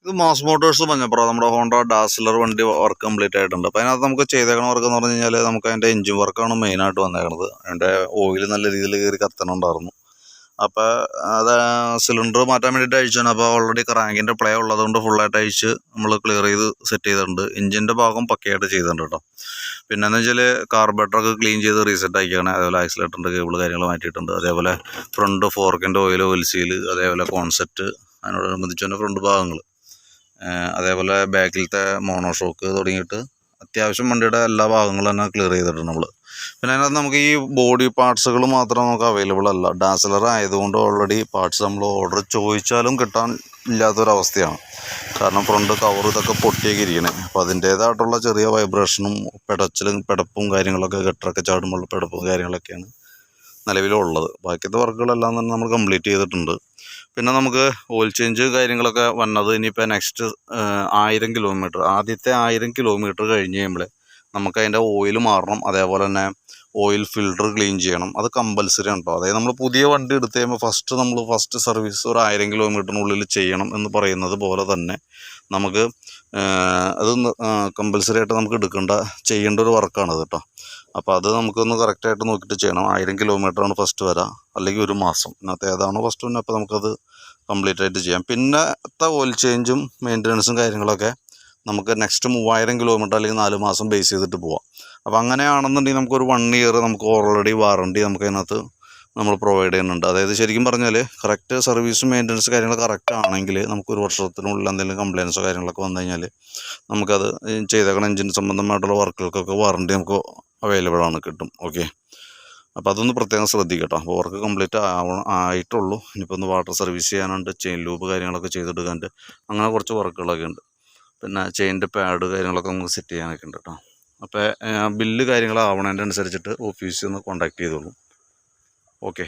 ഇത് mass Motors Manjappuram നമ്മുടെ Honda dazzler വണ്ടി വർക്ക് കംപ്ലീറ്റ് ആയിട്ടുണ്ട്. അപ്പോൾ അതിനകത്ത് നമുക്ക് ചെയ്തേക്കണ വർക്ക് എന്ന് പറഞ്ഞു കഴിഞ്ഞാൽ നമുക്ക് അതിൻ്റെ എഞ്ചിൻ വർക്കാണ് മെയിനായിട്ട് വന്നേക്കണത്. അതിൻ്റെ ഓയിൽ നല്ല രീതിയിൽ കയറി കത്തണുണ്ടായിരുന്നു. അപ്പോൾ അത് സിലിണ്ടർ മാറ്റാൻ വേണ്ടിയിട്ട് അഴിച്ചാണ്. അപ്പോൾ ഓൾറെഡി ക്രാങ്കിൻ്റെ പ്ലേ ഉള്ളതുകൊണ്ട് ഫുള്ളായിട്ട് അഴിച്ച് നമ്മൾ ക്ലിയർ ചെയ്ത് സെറ്റ് ചെയ്തിട്ടുണ്ട്. എഞ്ചിൻ്റെ ഭാഗം പക്കയായിട്ട് ചെയ്തിട്ടുണ്ട് കേട്ടോ. പിന്നെയെന്ന് വെച്ചാൽ കാർബറേറ്ററൊക്കെ ക്ലീൻ ചെയ്ത് റീസെറ്റ് ആക്കിയാണ്. അതേപോലെ ആക്സിലേറ്ററിൻ്റെ കേബിൾ കാര്യങ്ങൾ മാറ്റിയിട്ടുണ്ട്. അതേപോലെ ഫ്രണ്ട് ഫോർക്കിൻ്റെ ഓയിൽ സീൽ, അതേപോലെ കോൺസെപ്റ്റ്, അതിനോടനുബന്ധിച്ച് തന്നെ ഫ്രണ്ട് ഭാഗങ്ങൾ, അതേപോലെ ബാക്കിലത്തെ മോണോഷോക്ക് തുടങ്ങിയിട്ട് അത്യാവശ്യം വണ്ടിയുടെ എല്ലാ ഭാഗങ്ങളും തന്നെ ക്ലിയർ ചെയ്തിട്ടുണ്ട് നമ്മൾ. പിന്നെ അതിനകത്ത് നമുക്ക് ഈ ബോഡി പാർട്സുകൾ മാത്രം നമുക്ക് അവൈലബിൾ അല്ല. ഡാസ്ലർ ആയതുകൊണ്ട് ഓൾറെഡി പാർട്സ് നമ്മൾ ഓർഡർ ചോദിച്ചാലും കിട്ടാൻ ഇല്ലാത്തൊരവസ്ഥയാണ്. കാരണം ഫ്രണ്ട് കവർ ഇതൊക്കെ പൊട്ടിയൊക്കെ ഇരിക്കണേ. അപ്പോൾ അതിൻ്റേതായിട്ടുള്ള ചെറിയ വൈബ്രേഷനും പിടപ്പും കാര്യങ്ങളൊക്കെ, ഗട്ടറൊക്കെ ചാടുമ്പോൾ പിടപ്പും കാര്യങ്ങളൊക്കെയാണ് നിലവിലുള്ളത്. ബാക്കിയത്തെ വർക്കുകളെല്ലാം തന്നെ നമ്മൾ കംപ്ലീറ്റ് ചെയ്തിട്ടുണ്ട്. പിന്നെ നമുക്ക് ഓയിൽ ചേഞ്ച് കാര്യങ്ങളൊക്കെ വന്നത് ഇനിയിപ്പോൾ നെക്സ്റ്റ് 1000 കിലോമീറ്റർ, ആദ്യത്തെ 1000 കിലോമീറ്റർ കഴിഞ്ഞ് കഴിയുമ്പോൾ നമുക്ക് അതിൻ്റെ ഓയിൽ മാറണം. അതേപോലെ തന്നെ ഓയിൽ ഫിൽട്ടർ ക്ലീൻ ചെയ്യണം. അത് കമ്പൽസറി ആണ് കേട്ടോ. അതായത് നമ്മൾ പുതിയ വണ്ടി എടുത്ത് കഴിയുമ്പോൾ ഫസ്റ്റ് സർവീസ് ഒരു 1000 കിലോമീറ്ററിനുള്ളിൽ ചെയ്യണം എന്ന് പറയുന്നത് പോലെ തന്നെ നമുക്ക് അത് കമ്പൽസറി ആയിട്ട് നമുക്ക് ചെയ്യേണ്ട ഒരു വർക്കാണത് കേട്ടോ. അപ്പോൾ അത് നമുക്കൊന്ന് കറക്റ്റായിട്ട് നോക്കിയിട്ട് ചെയ്യണം. 1000 കിലോമീറ്ററാണ് ഫസ്റ്റ് വരാം, അല്ലെങ്കിൽ ഒരു മാസം, ഇന്നത്തെ ഏതാണോ ഫസ്റ്റ് തന്നെ. അപ്പോൾ നമുക്കത് കംപ്ലീറ്റ് ആയിട്ട് ചെയ്യാം. പിന്നത്തെ ഓയിൽ ചേഞ്ചും മെയിൻ്റനൻസും കാര്യങ്ങളൊക്കെ നമുക്ക് നെക്സ്റ്റ് 3000 കിലോമീറ്റർ അല്ലെങ്കിൽ 4 മാസം ബേസ് ചെയ്തിട്ട് പോവാം. അപ്പോൾ അങ്ങനെയാണെന്നുണ്ടെങ്കിൽ നമുക്കൊരു 1 ഇയർ നമുക്ക് ഓൾറെഡി വാറണ്ടി നമുക്ക് അതിനകത്ത് നമ്മൾ പ്രൊവൈഡ് ചെയ്യുന്നുണ്ട്. അതായത് ശരിക്കും പറഞ്ഞാൽ കറക്റ്റ് സർവീസും മെയിൻ്റനൻസ് കാര്യങ്ങൾ കറക്റ്റ് ആണെങ്കിൽ നമുക്കൊരു വർഷത്തിനുള്ളിൽ എന്തെങ്കിലും കംപ്ലയിൻസോ കാര്യങ്ങളൊക്കെ വന്നു കഴിഞ്ഞാൽ നമുക്കത് ചെയ്തേക്കണം എഞ്ചിൻ സംബന്ധമായിട്ടുള്ള വർക്കുകൾക്കൊക്കെ വാറണ്ടി നമുക്ക് അവൈലബിൾ ആണ്, കിട്ടും. ഓക്കെ, അപ്പോൾ അതൊന്ന് പ്രത്യേകം ശ്രദ്ധിക്കട്ടോ. അപ്പോൾ വർക്ക് കംപ്ലീറ്റ് ആയിട്ടുള്ളൂ. ഇനിയിപ്പോൾ ഒന്ന് വാട്ടർ സർവീസ് ചെയ്യാനുണ്ട്, ചെയിൻ ലൂപ്പ് കാര്യങ്ങളൊക്കെ ചെയ്തെടുക്കാനുണ്ട്, അങ്ങനെ കുറച്ച് വർക്കുകളൊക്കെ ഉണ്ട്. പിന്നെ ചെയിൻ്റെ പാഡ് കാര്യങ്ങളൊക്കെ നമുക്ക് സെറ്റ് ചെയ്യാനൊക്കെ ഉണ്ട് കേട്ടോ. അപ്പോൾ ബില്ല് കാര്യങ്ങളാവണതിൻ്റെ അനുസരിച്ചിട്ട് ഓഫീസിൽ നിന്ന് കോൺടാക്ട് ചെയ്തോളൂ. ഓക്കെ.